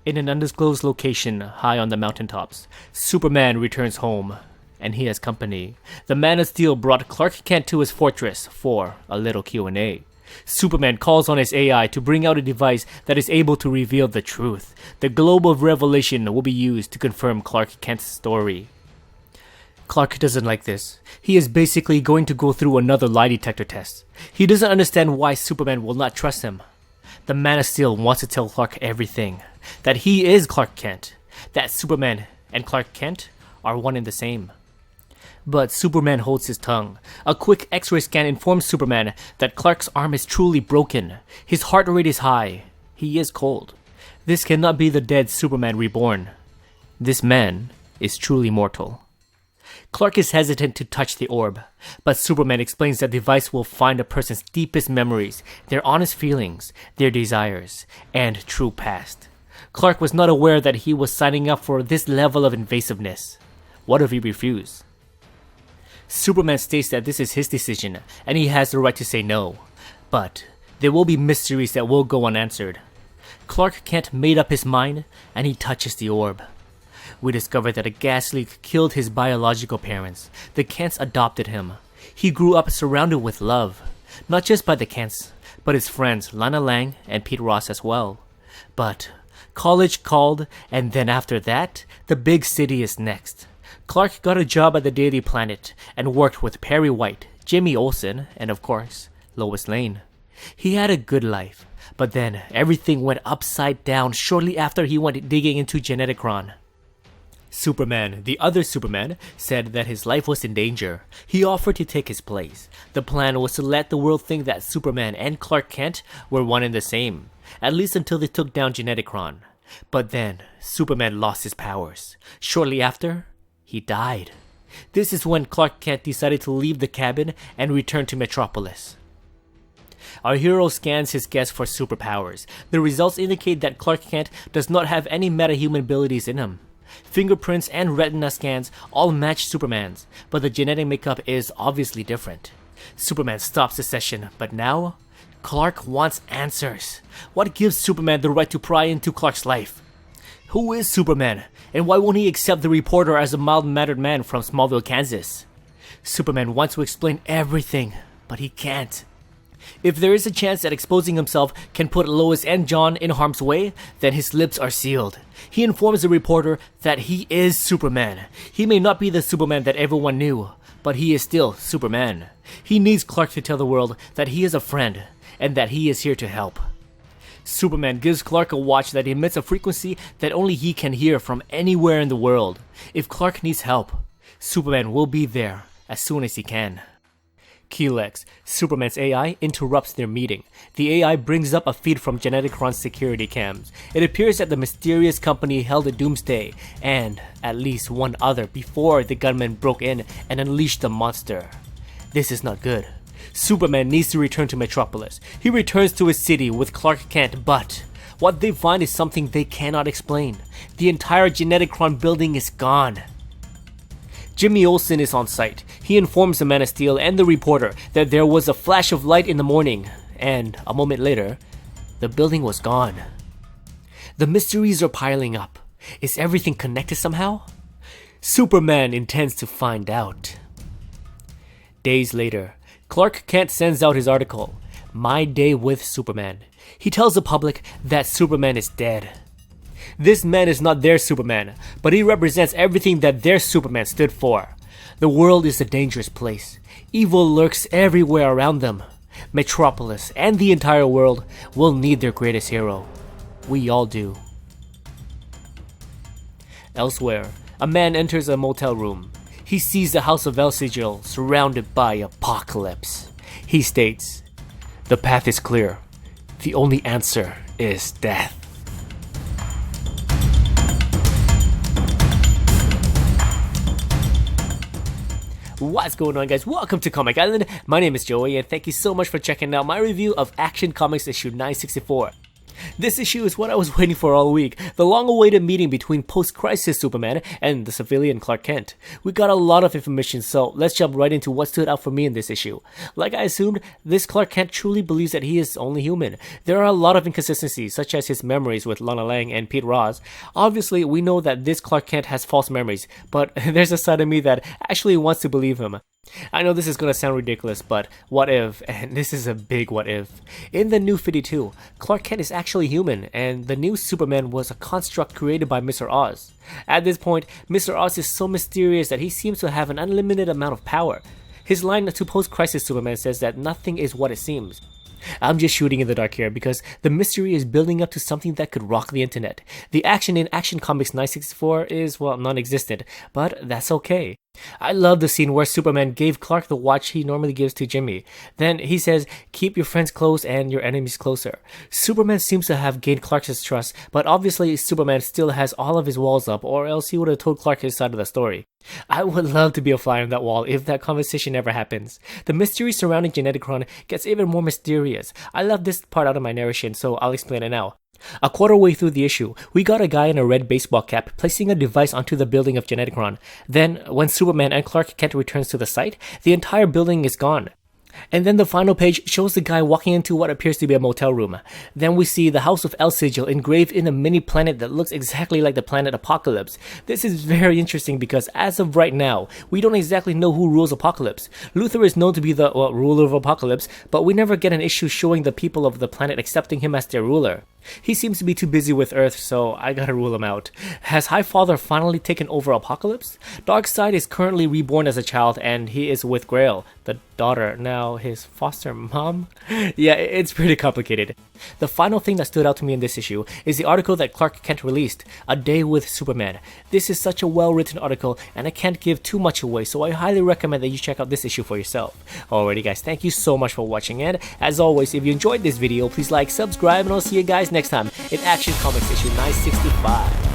In an undisclosed location high on the mountaintops, Superman returns home, and he has company. The Man of Steel brought Clark Kent to his fortress for a little Q&A. Superman calls on his AI to bring out a device that is able to reveal the truth. The globe of revelation will be used to confirm Clark Kent's story. Clark doesn't like this. He is basically going to go through another lie detector test. He doesn't understand why Superman will not trust him. The Man of Steel wants to tell Clark everything. That he is Clark Kent. That Superman and Clark Kent are one and the same. But Superman holds his tongue. A quick X-ray scan informs Superman that Clark's arm is truly broken. His heart rate is high. He is cold. This cannot be the dead Superman reborn. This man is truly mortal. Clark is hesitant to touch the orb, but Superman explains that the device will find a person's deepest memories, their honest feelings, their desires, and true past. Clark was not aware that he was signing up for this level of invasiveness. What if he refused? Superman states that this is his decision, and he has the right to say no. But there will be mysteries that will go unanswered. Clark Kent made up his mind, and he touches the orb. We discover that a gas leak killed his biological parents. The Kents adopted him. He grew up surrounded with love, not just by the Kents, but his friends Lana Lang and Pete Ross as well. But college called, and then after that, the big city is next. Clark got a job at the Daily Planet and worked with Perry White, Jimmy Olsen, and of course, Lois Lane. He had a good life, but then everything went upside down shortly after he went digging into Geneticron. Superman, the other Superman, said that his life was in danger. He offered to take his place. The plan was to let the world think that Superman and Clark Kent were one and the same, at least until they took down Geneticron. But then, Superman lost his powers. Shortly after, he died. This is when Clark Kent decided to leave the cabin and return to Metropolis. Our hero scans his guest for superpowers. The results indicate that Clark Kent does not have any metahuman abilities in him. Fingerprints and retina scans all match Superman's, but the genetic makeup is obviously different. Superman stops the session, but now, Clark wants answers. What gives Superman the right to pry into Clark's life? Who is Superman, and why won't he accept the reporter as a mild-mannered man from Smallville, Kansas? Superman wants to explain everything, but he can't. If there is a chance that exposing himself can put Lois and John in harm's way, then his lips are sealed. He informs the reporter that he is Superman. He may not be the Superman that everyone knew, but he is still Superman. He needs Clark to tell the world that he is a friend, and that he is here to help. Superman gives Clark a watch that emits a frequency that only he can hear from anywhere in the world. If Clark needs help, Superman will be there as soon as he can. Kelex, Superman's AI, interrupts their meeting. The AI brings up a feed from Geneticron's security cams. It appears that the mysterious company held a doomsday, and at least one other before the gunmen broke in and unleashed the monster. This is not good. Superman needs to return to Metropolis. He returns to his city with Clark Kent, but what they find is something they cannot explain. The entire Geneticron building is gone. Jimmy Olsen is on site. He informs the Man of Steel and the reporter that there was a flash of light in the morning, and a moment later, the building was gone. The mysteries are piling up. Is everything connected somehow? Superman intends to find out. Days later, Clark Kent sends out his article, My Day with Superman. He tells the public that Superman is dead. This man is not their Superman, but he represents everything that their Superman stood for. The world is a dangerous place. Evil lurks everywhere around them. Metropolis and the entire world will need their greatest hero. We all do. Elsewhere, a man enters a motel room. He sees the House of El Sigil surrounded by apocalypse. He states, "The path is clear. The only answer is death." What's going on, guys? Welcome to Comic Island. My name is Joey, and thank you so much for checking out my review of Action Comics issue 964. This issue is what I was waiting for all week, the long-awaited meeting between post-crisis Superman and the civilian Clark Kent. We got a lot of information, so let's jump right into what stood out for me in this issue. Like I assumed, this Clark Kent truly believes that he is only human. There are a lot of inconsistencies, such as his memories with Lana Lang and Pete Ross. Obviously, we know that this Clark Kent has false memories, but there's a side of me that actually wants to believe him. I know this is gonna sound ridiculous, but what if, and this is a big what if. In the New 52, Clark Kent is actually human, and the new Superman was a construct created by Mr. Oz. At this point, Mr. Oz is so mysterious that he seems to have an unlimited amount of power. His line to post-crisis Superman says that nothing is what it seems. I'm just shooting in the dark here because the mystery is building up to something that could rock the internet. The action in Action Comics 964 is, well, non-existent, but that's okay. I love the scene where Superman gave Clark the watch he normally gives to Jimmy. Then he says, keep your friends close and your enemies closer. Superman seems to have gained Clark's trust, but obviously Superman still has all of his walls up, or else he would have told Clark his side of the story. I would love to be a fly on that wall if that conversation ever happens. The mystery surrounding Geneticron gets even more mysterious. I left this part out of my narration, so I'll explain it now. A quarter way through the issue, we got a guy in a red baseball cap placing a device onto the building of Geneticron. Then, when Superman and Clark Kent returns to the site, the entire building is gone. And then the final page shows the guy walking into what appears to be a motel room. Then we see the House of El Sigil engraved in a mini planet that looks exactly like the planet Apocalypse. This is very interesting because as of right now, we don't exactly know who rules Apocalypse. Luthor is known to be the ruler of Apocalypse, but we never get an issue showing the people of the planet accepting him as their ruler. He seems to be too busy with Earth, so I gotta rule him out. Has Highfather finally taken over Apocalypse? Darkseid is currently reborn as a child and he is with Grail, the daughter, now his foster mom? Yeah, it's pretty complicated. The final thing that stood out to me in this issue is the article that Clark Kent released, A Day with Superman. This is such a well-written article and I can't give too much away, so I highly recommend that you check out this issue for yourself. Alrighty guys, thank you so much for watching, and as always, if you enjoyed this video, please like, subscribe, and I'll see you guys next time in Action Comics issue 965.